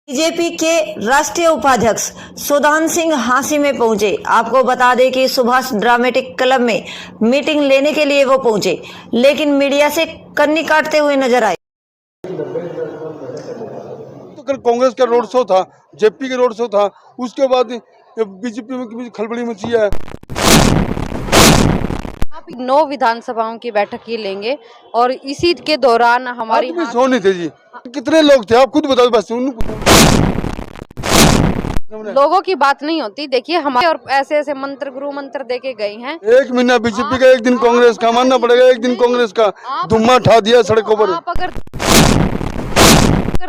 BJP के राष्ट्रीय उपाध्यक्ष सुधांशु सिंह हांसी में पहुंचे। आपको बता दें कि सुभाष ड्रामेटिक क्लब में मीटिंग लेने के लिए वो पहुंचे, लेकिन मीडिया से कन्नी काटते हुए नजर आए। तो कल कांग्रेस का रोड शो था, जेपी का रोड शो था, उसके बाद बीजेपी में खलबली मची है। आप 9 विधानसभाओं की बैठक ये लेंगे और इसी के दौरान हमारी सो नहीं थे जी, कितने लोग थे आप खुद बताओ। बस लोगों की बात नहीं होती। देखिए हमारे और ऐसे ऐसे मंत्र गुरु मंत्र देके गए हैं। एक महीना बीजेपी का, एक दिन कांग्रेस का, मानना पड़ेगा। एक दिन कांग्रेस का धुम्मा ठा दिया सड़कों पर। आप अगर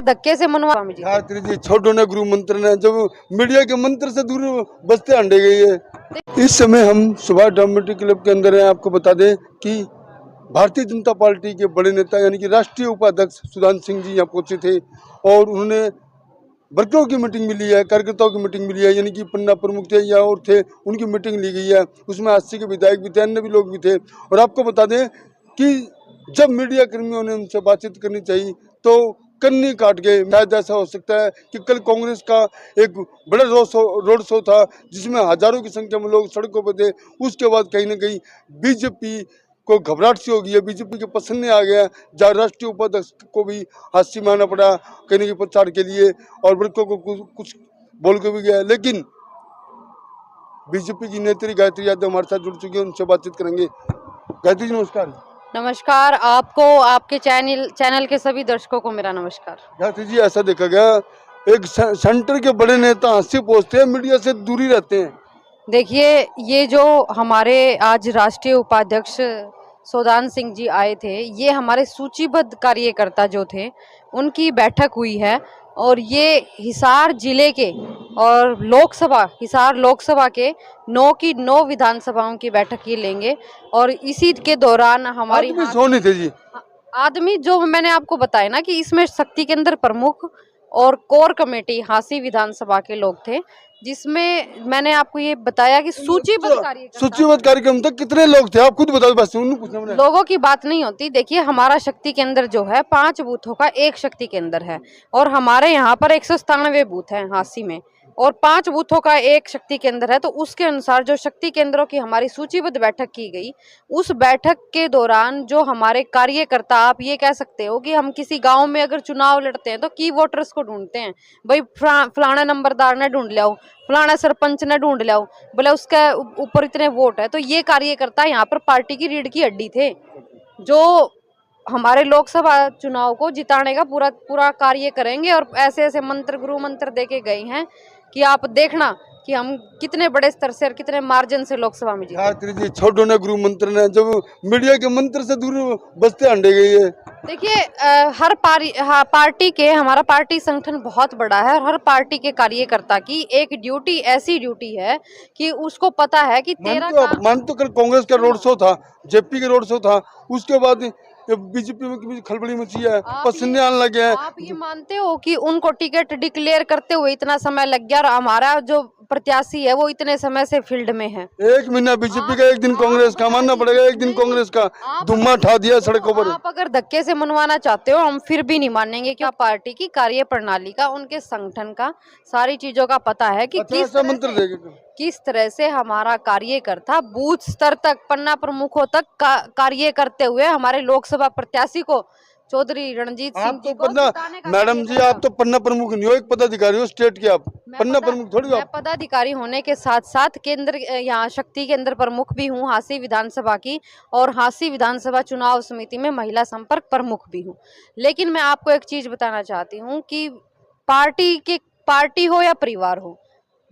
धक्के से मनवा जी छोटो ने गुरु मंत्र ने, जब मीडिया के मंत्र से दूर बस्ते हंडे गई है। इस समय हम सुभाष ड्रामेटिक क्लब के अंदर हैं। आपको बता दें कि भारतीय जनता पार्टी के बड़े नेता यानी कि राष्ट्रीय उपाध्यक्ष सुधांशु सिंह जी यहाँ पहुंचे थे और उन्होंने वर्करों की मीटिंग मिली है, कार्यकर्ताओं की मीटिंग मिली है, यानी कि पन्ना प्रमुख थे या और थे, उनकी मीटिंग ली गई है। उसमें 80 के विधायक भी थे, अन्य भी लोग भी थे। और आपको बता दें कि जब मीडिया कर्मियों ने उनसे बातचीत करनी चाहिए तो कन्नी काट गए। शायद ऐसा हो सकता है कि कल कांग्रेस का एक बड़ा रोड शो था जिसमें हजारों की संख्या में लोग सड़कों पर थे। उसके बाद कहीं ना कहीं बीजेपी को घबराहट सी हो गई है, बीजेपी के पसंद नहीं आ गया, जहाँ राष्ट्रीय उपाध्यक्ष को भी हाथ मारना पड़ा कहीं ना कहीं प्रचार के लिए और वर्गों को कुछ बोल के भी गया। लेकिन बीजेपी की नेत्री गायत्री यादव हमारे साथ जुड़ चुकी है, उनसे बातचीत करेंगे। गायत्री जी नमस्कार। नमस्कार आपको, आपके चैनल के सभी दर्शकों को मेरा नमस्कार। गायत्री जी ऐसा देखा गया एक सेंटर के बड़े नेता हंसी पहुंचते हैं, मीडिया से दूरी रहते हैं। देखिए ये जो हमारे आज राष्ट्रीय उपाध्यक्ष सुधांशु सिंह जी आए थे, ये हमारे सूचीबद्ध कार्यकर्ता जो थे उनकी बैठक हुई है और ये हिसार जिले के और हिसार लोकसभा के 9 की 9 विधानसभाओं की बैठक ये लेंगे और इसी के दौरान हमारी सो नहीं थे जी आदमी जो मैंने आपको बताया ना कि इसमें शक्ति केंद्र प्रमुख और कोर कमेटी हांसी विधानसभा के लोग थे, जिसमें मैंने आपको ये बताया कि सूचीबद्ध कार्यक्रम तक कितने लोग थे आप खुद बताओ। बस लोगों की बात नहीं होती। देखिए हमारा शक्ति केंद्र जो है 5 बूथों का एक शक्ति केंद्र है और हमारे यहाँ पर 197 बूथ हैं हांसी में और 5 बूथों का एक शक्ति केंद्र है। तो उसके अनुसार जो शक्ति केंद्रों की हमारी सूचीबद्ध बैठक की गई, उस बैठक के दौरान जो हमारे कार्यकर्ता, आप ये कह सकते हो कि हम किसी गांव में अगर चुनाव लड़ते हैं तो की वोटर्स को ढूंढते हैं, भाई फलाना नंबरदार ने ढूंढ लिया, फलाना सरपंच ने ढूंढ लिया, बोले उसके ऊपर इतने वोट है। तो ये कार्यकर्ता यहाँ पर पार्टी की रीढ़ की हड्डी थे जो हमारे लोकसभा चुनाव को जिताने का पूरा कार्य करेंगे और ऐसे ऐसे मंत्र गुरु मंत्र देके गए हैं कि आप देखना कि हम कितने बड़े स्तर से और कितने मार्जिन से लोकसभा में जीते। छोटो ने गुरु मंत्र ने, जब मीडिया के मंत्र से दूर बस्ते हंडे गई है। देखिए हर पार्टी के, हमारा पार्टी संगठन बहुत बड़ा है और हर पार्टी के कार्यकर्ता की एक ड्यूटी, ऐसी ड्यूटी है कि उसको पता है कि तो कल कांग्रेस का रोड शो था, जेपी का रोड शो था, उसके बाद बीजेपी में खलबली मची है, पसीने आने लगे हैं। आप ये मानते हो कि उनको टिकट डिक्लेयर करते हुए इतना समय लग गया और हमारा जो प्रत्याशी है वो इतने समय से फील्ड में है? एक महीना बीजेपी का, एक दिन कांग्रेस का, मानना पड़ेगा। एक दिन कांग्रेस का धुम्मा ठा दिया सड़कों पर। आप अगर धक्के से मनवाना चाहते हो हम फिर भी नहीं मानेंगे कि पार्टी की कार्य प्रणाली का, उनके संगठन का, सारी चीजों का पता है कि किस तरह से हमारा कार्यकर्ता बूथ स्तर तक, पन्ना प्रमुखों तक कार्य करते हुए हमारे लोकसभा प्रत्याशी को, चौधरी रणजीत सिंह जी को मैडम जी आप तो पन्ना प्रमुख नहीं हो, एक पदाधिकारी हो स्टेट के, आप पन्ना प्रमुख थोड़ी हो। मैं पदाधिकारी होने के साथ साथ केंद्र, यहाँ शक्ति केंद्र प्रमुख भी हूँ हांसी विधानसभा की और हांसी विधानसभा चुनाव समिति में महिला संपर्क प्रमुख भी हूँ। लेकिन मैं आपको एक चीज बताना चाहती हूँ कि पार्टी हो या परिवार हो,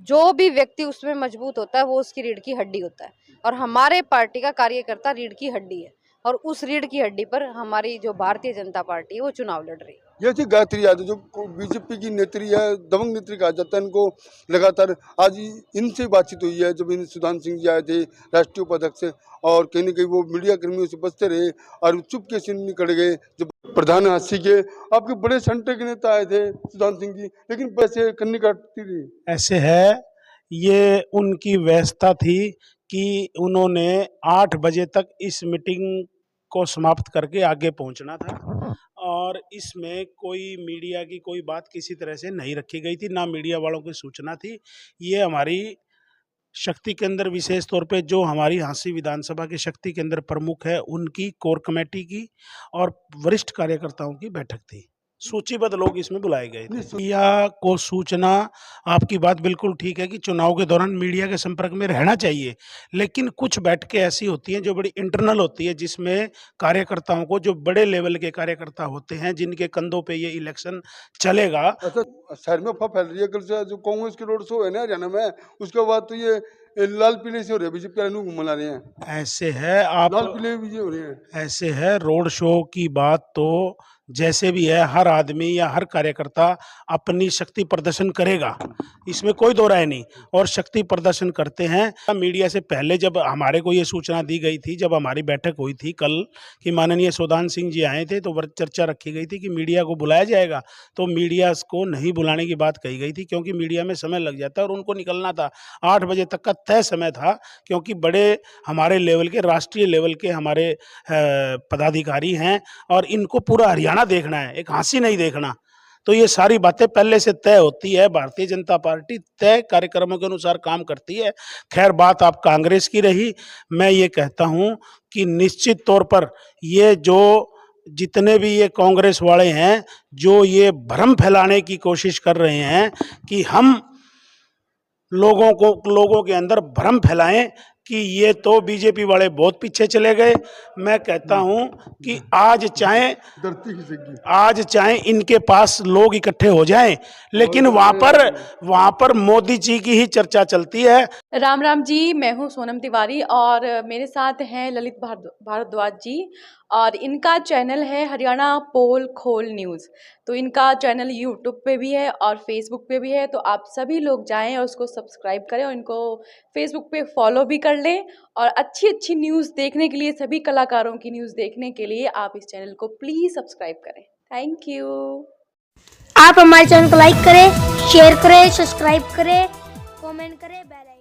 जो भी व्यक्ति उसमें मजबूत होता है वो उसकी रीढ़ की हड्डी होता है और हमारे पार्टी का कार्यकर्ता रीढ़ की हड्डी है और उस रीढ़ की हड्डी पर हमारी जो भारतीय जनता पार्टी है वो चुनाव लड़ रही है। ये थी गायत्री यादव जो बीजेपी की नेत्री है, दबंग नेत्री कहा जाता है इनको। लगातार आज इनसे बातचीत हुई है जब इन सुधांशु सिंह जी आए थे राष्ट्रीय उपाध्यक्ष, और कहीं ना कहीं वो मीडिया कर्मियों से बचते रहे और चुपके से निकल गए। जब प्रधान हांसी के आपके बड़े सेंटर के नेता आए थे सुधांशु सिंह जी, लेकिन पैसे कन्नी काटती रही। ऐसे है, ये उनकी व्यवस्था थी कि उन्होंने 8 बजे तक इस मीटिंग को समाप्त करके आगे पहुंचना था और इसमें कोई मीडिया की कोई बात किसी तरह से नहीं रखी गई थी, ना मीडिया वालों की सूचना थी। ये हमारी शक्ति केंद्र, विशेष तौर पे जो हमारी झांसी विधानसभा के शक्ति केंद्र प्रमुख है, उनकी कोर कमेटी की और वरिष्ठ कार्यकर्ताओं की बैठक थी। सूचीबद्ध लोग इसमें बुलाए गए थे। मीडिया को सूचना, आपकी बात बिल्कुल ठीक है कि चुनाव के दौरान मीडिया के संपर्क में रहना चाहिए, लेकिन कुछ बैठकें ऐसी होती हैं जो बड़ी इंटरनल होती है, जिसमें कार्यकर्ताओं को, जो बड़े लेवल के कार्यकर्ता होते हैं, जिनके कंधों पे ये इलेक्शन चलेगा। अच्छा, शहर में अफवाह फैल रही है, कल से जो कांग्रेस के रोड शो है ना हरियाणा में, उसके बाद तो ये लाल पीले से हो रहे हैं, बीजेपी वाले घूम मना रहे हैं। ऐसे है, आप लाल पीले विजय हो रहे हैं। ऐसे है, रोड शो की बात तो जैसे भी है, हर आदमी या हर कार्यकर्ता अपनी शक्ति प्रदर्शन करेगा, इसमें कोई दो राय नहीं, और शक्ति प्रदर्शन करते हैं। मीडिया से पहले जब हमारे को ये सूचना दी गई थी, जब हमारी बैठक हुई थी कल, कि माननीय सुधांशु सिंह जी आए थे, तो चर्चा रखी गई थी कि मीडिया को बुलाया जाएगा, तो मीडिया को नहीं बुलाने की बात कही गई थी, क्योंकि मीडिया में समय लग जाता है और उनको निकलना था। 8 बजे तक का तय समय था, क्योंकि बड़े हमारे लेवल के, राष्ट्रीय लेवल के हमारे पदाधिकारी हैं, और इनको पूरा हरियाणा देखना है, एक झांसी नहीं देखना। तो ये सारी बातें पहले से तय होती है। भारतीय जनता पार्टी तय कार्यक्रमों के अनुसार काम करती है। खैर, बात आप कांग्रेस की रही, मैं ये कहता हूं कि निश्चित तौर पर ये जो जितने भी ये कांग्रेस वाले हैं, जो ये भ्रम फैलाने की कोशिश कर रहे हैं कि हम लोगों के अंदर भ्रम फैलाएं कि ये तो बीजेपी वाले बहुत पीछे चले गए, मैं कहता हूं कि आज चाहे इनके पास लोग इकट्ठे हो जाएं, लेकिन वहां पर मोदी जी की ही चर्चा चलती है। राम राम जी, मैं हूँ सोनम तिवारी और मेरे साथ हैं ललित भारद्वाज जी, और इनका चैनल है हरियाणा पोल खोल न्यूज़। तो इनका चैनल यूट्यूब पे भी है और फेसबुक पे भी है, तो आप सभी लोग जाएं और उसको सब्सक्राइब करें और इनको फेसबुक पे फॉलो भी कर लें। और अच्छी अच्छी न्यूज़ देखने के लिए, सभी कलाकारों की न्यूज़ देखने के लिए आप इस चैनल को प्लीज़ सब्सक्राइब करें। Thank you. आप हमारे चैनल को लाइक करें, शेयर करें, सब्सक्राइब करें, कमेंट करें, बेल